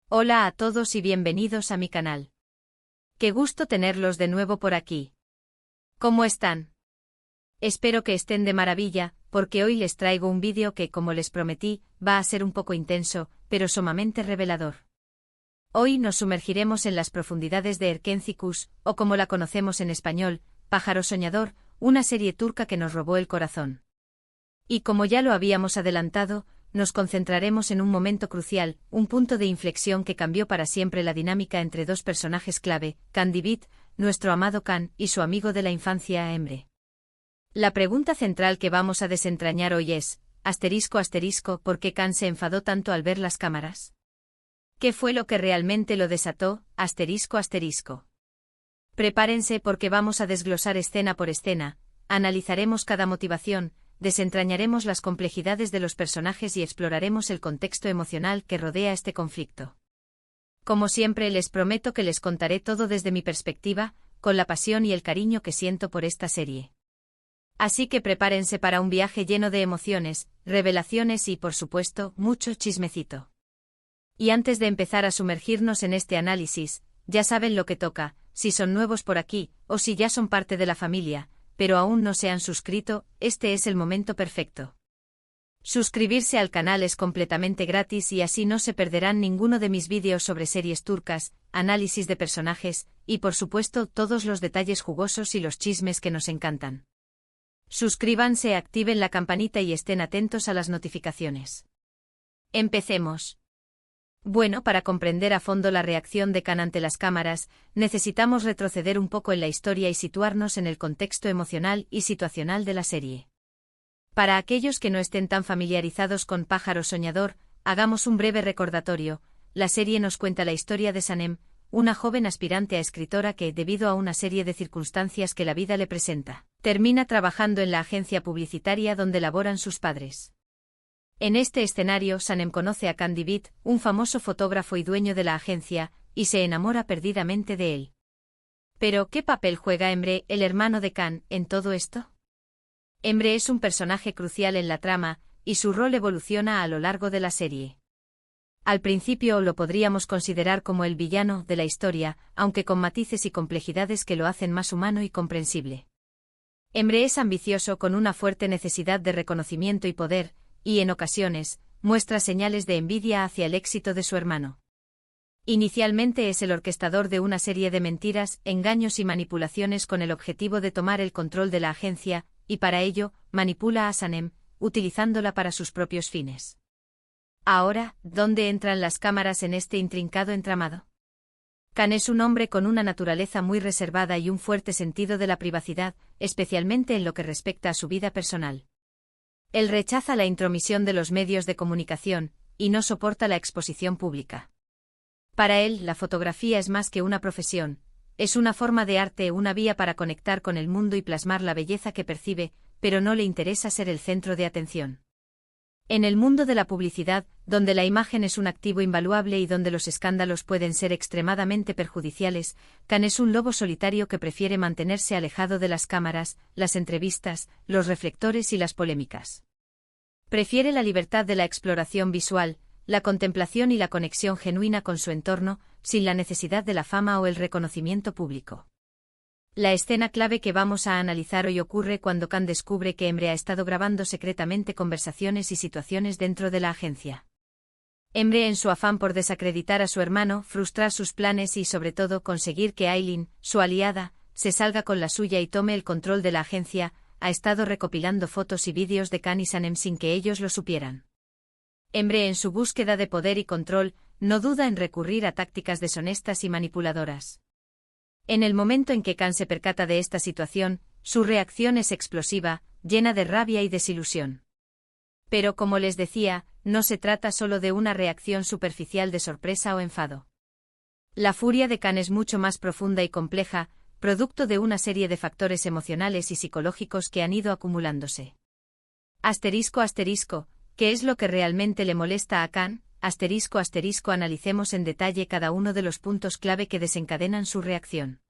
Hola a todos y bienvenidos a mi canal. Qué gusto tenerlos de nuevo por aquí. ¿Cómo están? Espero que estén de maravilla, porque hoy les traigo un vídeo que, como les prometí, va a ser un poco intenso, pero sumamente revelador. Hoy nos sumergiremos en las profundidades de Erkencikus, o como la conocemos en español, Pájaro Soñador, una serie turca que nos robó el corazón. Y como ya lo habíamos adelantado, nos concentraremos en un momento crucial, un punto de inflexión que cambió para siempre la dinámica entre dos personajes clave, Candide, nuestro amado Can, y su amigo de la infancia Emre. La pregunta central que vamos a desentrañar hoy es, ¿por qué Can se enfadó tanto al ver las cámaras? ¿Qué fue lo que realmente lo desató? Prepárense porque vamos a desglosar escena por escena, analizaremos cada motivación, desentrañaremos las complejidades de los personajes y exploraremos el contexto emocional que rodea este conflicto. Como siempre, les prometo que les contaré todo desde mi perspectiva, con la pasión y el cariño que siento por esta serie. Así que prepárense para un viaje lleno de emociones, revelaciones y, por supuesto, mucho chismecito. Y antes de empezar a sumergirnos en este análisis, ya saben lo que toca, si son nuevos por aquí, o si ya son parte de la familia, pero aún no se han suscrito, este es el momento perfecto. Suscribirse al canal es completamente gratis y así no se perderán ninguno de mis vídeos sobre series turcas, análisis de personajes, y por supuesto todos los detalles jugosos y los chismes que nos encantan. Suscríbanse, activen la campanita y estén atentos a las notificaciones. Empecemos. Bueno, para comprender a fondo la reacción de Can ante las cámaras, necesitamos retroceder un poco en la historia y situarnos en el contexto emocional y situacional de la serie. Para aquellos que no estén tan familiarizados con Pájaro Soñador, hagamos un breve recordatorio. La serie nos cuenta la historia de Sanem, una joven aspirante a escritora que, debido a una serie de circunstancias que la vida le presenta, termina trabajando en la agencia publicitaria donde laboran sus padres. En este escenario, Sanem conoce a Candide, un famoso fotógrafo y dueño de la agencia, y se enamora perdidamente de él. Pero, ¿qué papel juega Emre, el hermano de Can, en todo esto? Emre es un personaje crucial en la trama, y su rol evoluciona a lo largo de la serie. Al principio lo podríamos considerar como el villano de la historia, aunque con matices y complejidades que lo hacen más humano y comprensible. Emre es ambicioso con una fuerte necesidad de reconocimiento y poder, y en ocasiones, muestra señales de envidia hacia el éxito de su hermano. Inicialmente es el orquestador de una serie de mentiras, engaños y manipulaciones con el objetivo de tomar el control de la agencia, y para ello, manipula a Sanem, utilizándola para sus propios fines. Ahora, ¿dónde entran las cámaras en este intrincado entramado? Can es un hombre con una naturaleza muy reservada y un fuerte sentido de la privacidad, especialmente en lo que respecta a su vida personal. Él rechaza la intromisión de los medios de comunicación, y no soporta la exposición pública. Para él, la fotografía es más que una profesión, es una forma de arte, una vía para conectar con el mundo y plasmar la belleza que percibe, pero no le interesa ser el centro de atención. En el mundo de la publicidad, donde la imagen es un activo invaluable y donde los escándalos pueden ser extremadamente perjudiciales, Can es un lobo solitario que prefiere mantenerse alejado de las cámaras, las entrevistas, los reflectores y las polémicas. Prefiere la libertad de la exploración visual, la contemplación y la conexión genuina con su entorno, sin la necesidad de la fama o el reconocimiento público. La escena clave que vamos a analizar hoy ocurre cuando Can descubre que Emre ha estado grabando secretamente conversaciones y situaciones dentro de la agencia. Emre, en su afán por desacreditar a su hermano, frustrar sus planes y sobre todo conseguir que Aylin, su aliada, se salga con la suya y tome el control de la agencia, ha estado recopilando fotos y vídeos de Can y Sanem sin que ellos lo supieran. Emre, en su búsqueda de poder y control, no duda en recurrir a tácticas deshonestas y manipuladoras. En el momento en que Can se percata de esta situación, su reacción es explosiva, llena de rabia y desilusión. Pero como les decía, no se trata solo de una reacción superficial de sorpresa o enfado. La furia de Can es mucho más profunda y compleja, producto de una serie de factores emocionales y psicológicos que han ido acumulándose. ¿Qué es lo que realmente le molesta a Can? Analicemos en detalle cada uno de los puntos clave que desencadenan su reacción.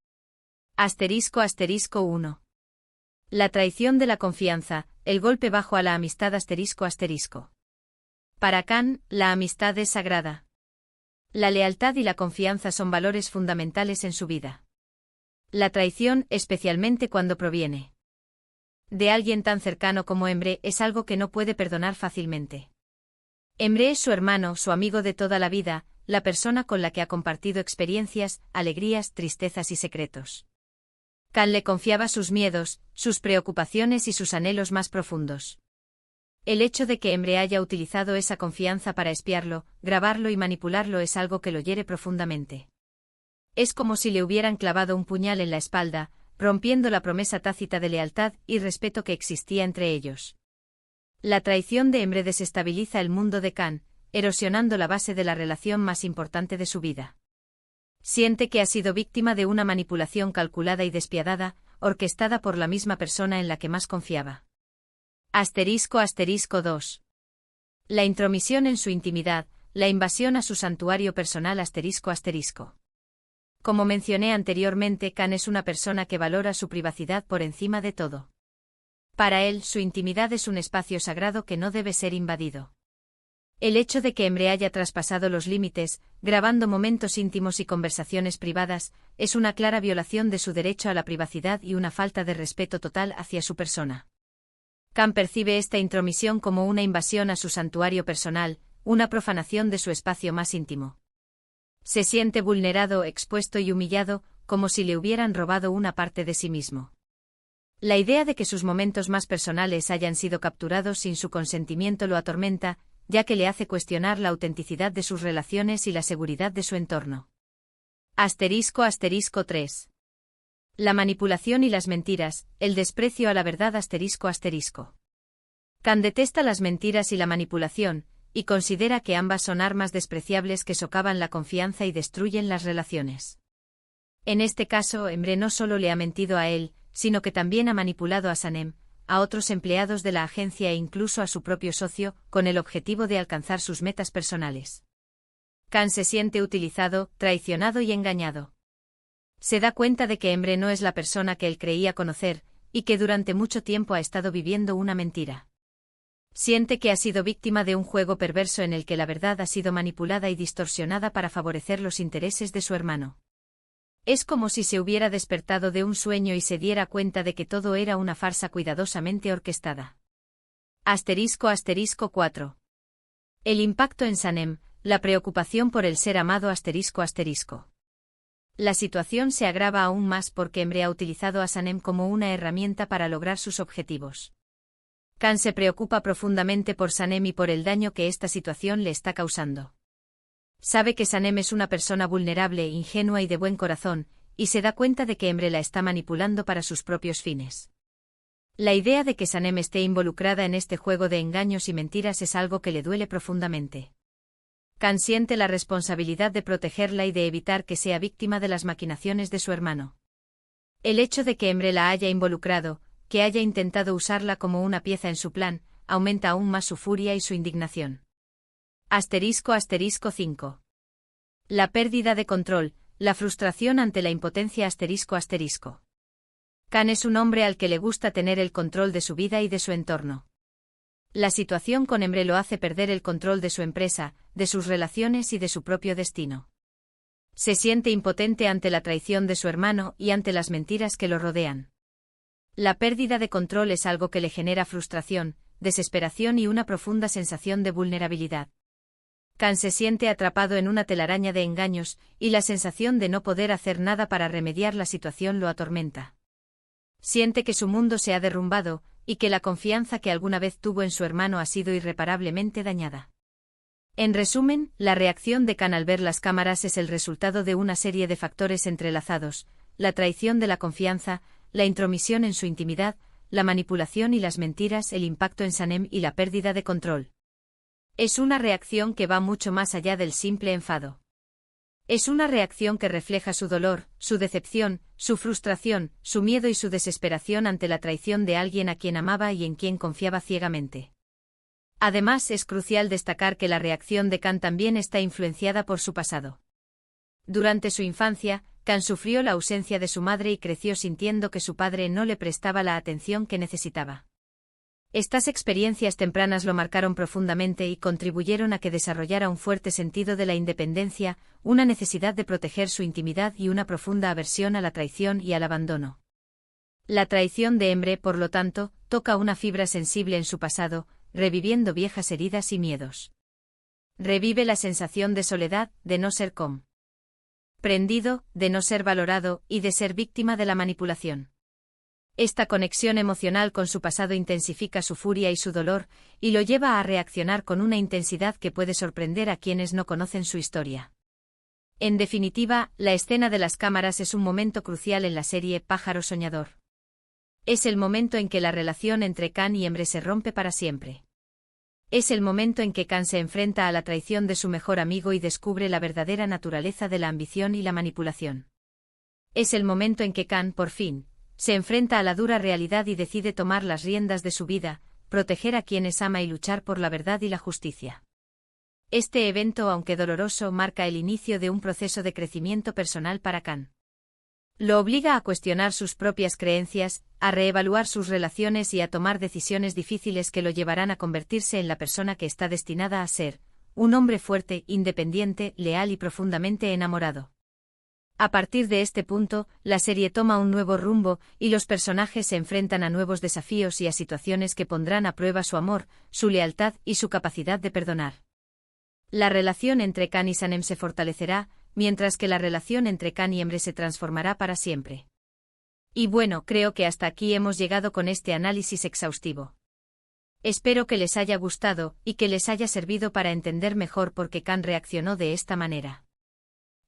1. La traición de la confianza, el golpe bajo a la amistad. Para Can, la amistad es sagrada. La lealtad y la confianza son valores fundamentales en su vida. La traición, especialmente cuando proviene de alguien tan cercano como Emre, es algo que no puede perdonar fácilmente. Emre es su hermano, su amigo de toda la vida, la persona con la que ha compartido experiencias, alegrías, tristezas y secretos. Can le confiaba sus miedos, sus preocupaciones y sus anhelos más profundos. El hecho de que Emre haya utilizado esa confianza para espiarlo, grabarlo y manipularlo es algo que lo hiere profundamente. Es como si le hubieran clavado un puñal en la espalda, rompiendo la promesa tácita de lealtad y respeto que existía entre ellos. La traición de Emre desestabiliza el mundo de Can, erosionando la base de la relación más importante de su vida. Siente que ha sido víctima de una manipulación calculada y despiadada, orquestada por la misma persona en la que más confiaba. *2. La intromisión en su intimidad, la invasión a su santuario personal ***. Como mencioné anteriormente, Can es una persona que valora su privacidad por encima de todo. Para él, su intimidad es un espacio sagrado que no debe ser invadido. El hecho de que Emre haya traspasado los límites, grabando momentos íntimos y conversaciones privadas, es una clara violación de su derecho a la privacidad y una falta de respeto total hacia su persona. Can percibe esta intromisión como una invasión a su santuario personal, una profanación de su espacio más íntimo. Se siente vulnerado, expuesto y humillado, como si le hubieran robado una parte de sí mismo. La idea de que sus momentos más personales hayan sido capturados sin su consentimiento lo atormenta, ya que le hace cuestionar la autenticidad de sus relaciones y la seguridad de su entorno. **3. La manipulación y las mentiras, el desprecio a la verdad ***. Can detesta las mentiras y la manipulación, y considera que ambas son armas despreciables que socavan la confianza y destruyen las relaciones. En este caso, Emre no solo le ha mentido a él, sino que también ha manipulado a Sanem, a otros empleados de la agencia e incluso a su propio socio, con el objetivo de alcanzar sus metas personales. Can se siente utilizado, traicionado y engañado. Se da cuenta de que Emre no es la persona que él creía conocer, y que durante mucho tiempo ha estado viviendo una mentira. Siente que ha sido víctima de un juego perverso en el que la verdad ha sido manipulada y distorsionada para favorecer los intereses de su hermano. Es como si se hubiera despertado de un sueño y se diera cuenta de que todo era una farsa cuidadosamente orquestada. *4. El impacto en Sanem, la preocupación por el ser amado ***. La situación se agrava aún más porque Emre ha utilizado a Sanem como una herramienta para lograr sus objetivos. Can se preocupa profundamente por Sanem y por el daño que esta situación le está causando. Sabe que Sanem es una persona vulnerable, ingenua y de buen corazón, y se da cuenta de que Emre la está manipulando para sus propios fines. La idea de que Sanem esté involucrada en este juego de engaños y mentiras es algo que le duele profundamente. Can siente la responsabilidad de protegerla y de evitar que sea víctima de las maquinaciones de su hermano. El hecho de que Emre la haya involucrado, que haya intentado usarla como una pieza en su plan, aumenta aún más su furia y su indignación. *5. La pérdida de control, la frustración ante la impotencia *. Can es un hombre al que le gusta tener el control de su vida y de su entorno. La situación con Emre lo hace perder el control de su empresa, de sus relaciones y de su propio destino. Se siente impotente ante la traición de su hermano y ante las mentiras que lo rodean. La pérdida de control es algo que le genera frustración, desesperación y una profunda sensación de vulnerabilidad. Can se siente atrapado en una telaraña de engaños, y la sensación de no poder hacer nada para remediar la situación lo atormenta. Siente que su mundo se ha derrumbado, y que la confianza que alguna vez tuvo en su hermano ha sido irreparablemente dañada. En resumen, la reacción de Can al ver las cámaras es el resultado de una serie de factores entrelazados: la traición de la confianza, la intromisión en su intimidad, la manipulación y las mentiras, el impacto en Sanem y la pérdida de control. Es una reacción que va mucho más allá del simple enfado. Es una reacción que refleja su dolor, su decepción, su frustración, su miedo y su desesperación ante la traición de alguien a quien amaba y en quien confiaba ciegamente. Además, es crucial destacar que la reacción de Can también está influenciada por su pasado. Durante su infancia, Can sufrió la ausencia de su madre y creció sintiendo que su padre no le prestaba la atención que necesitaba. Estas experiencias tempranas lo marcaron profundamente y contribuyeron a que desarrollara un fuerte sentido de la independencia, una necesidad de proteger su intimidad y una profunda aversión a la traición y al abandono. La traición de Emre, por lo tanto, toca una fibra sensible en su pasado, reviviendo viejas heridas y miedos. Revive la sensación de soledad, de no ser comprendido, de no ser valorado y de ser víctima de la manipulación. Esta conexión emocional con su pasado intensifica su furia y su dolor, y lo lleva a reaccionar con una intensidad que puede sorprender a quienes no conocen su historia. En definitiva, la escena de las cámaras es un momento crucial en la serie Pájaro Soñador. Es el momento en que la relación entre Khan y Emre se rompe para siempre. Es el momento en que Khan se enfrenta a la traición de su mejor amigo y descubre la verdadera naturaleza de la ambición y la manipulación. Es el momento en que Khan, por fin, se enfrenta a la dura realidad y decide tomar las riendas de su vida, proteger a quienes ama y luchar por la verdad y la justicia. Este evento, aunque doloroso, marca el inicio de un proceso de crecimiento personal para Khan. Lo obliga a cuestionar sus propias creencias, a reevaluar sus relaciones y a tomar decisiones difíciles que lo llevarán a convertirse en la persona que está destinada a ser, un hombre fuerte, independiente, leal y profundamente enamorado. A partir de este punto, la serie toma un nuevo rumbo, y los personajes se enfrentan a nuevos desafíos y a situaciones que pondrán a prueba su amor, su lealtad y su capacidad de perdonar. La relación entre Khan y Sanem se fortalecerá, mientras que la relación entre Khan y Emre se transformará para siempre. Y bueno, creo que hasta aquí hemos llegado con este análisis exhaustivo. Espero que les haya gustado, y que les haya servido para entender mejor por qué Khan reaccionó de esta manera.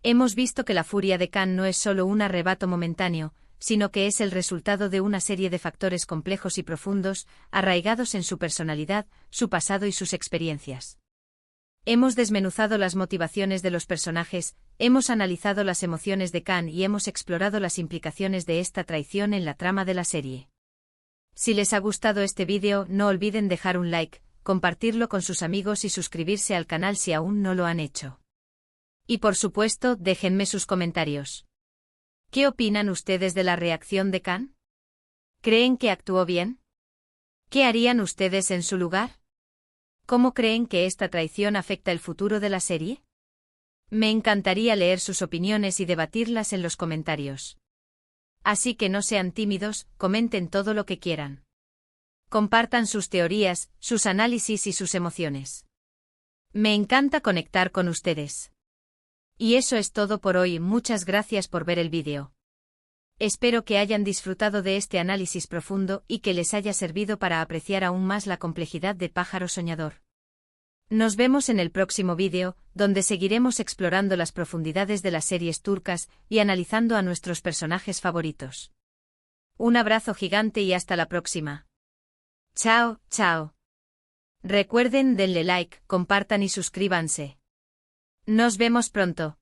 Hemos visto que la furia de Khan no es solo un arrebato momentáneo, sino que es el resultado de una serie de factores complejos y profundos, arraigados en su personalidad, su pasado y sus experiencias. Hemos desmenuzado las motivaciones de los personajes, hemos analizado las emociones de Khan y hemos explorado las implicaciones de esta traición en la trama de la serie. Si les ha gustado este vídeo, no olviden dejar un like, compartirlo con sus amigos y suscribirse al canal si aún no lo han hecho. Y por supuesto, déjenme sus comentarios. ¿Qué opinan ustedes de la reacción de Khan? ¿Creen que actuó bien? ¿Qué harían ustedes en su lugar? ¿Cómo creen que esta traición afecta el futuro de la serie? Me encantaría leer sus opiniones y debatirlas en los comentarios. Así que no sean tímidos, comenten todo lo que quieran. Compartan sus teorías, sus análisis y sus emociones. Me encanta conectar con ustedes. Y eso es todo por hoy, muchas gracias por ver el vídeo. Espero que hayan disfrutado de este análisis profundo y que les haya servido para apreciar aún más la complejidad de Pájaro Soñador. Nos vemos en el próximo vídeo, donde seguiremos explorando las profundidades de las series turcas y analizando a nuestros personajes favoritos. Un abrazo gigante y hasta la próxima. Chao, chao. Recuerden, denle like, compartan y suscríbanse. Nos vemos pronto.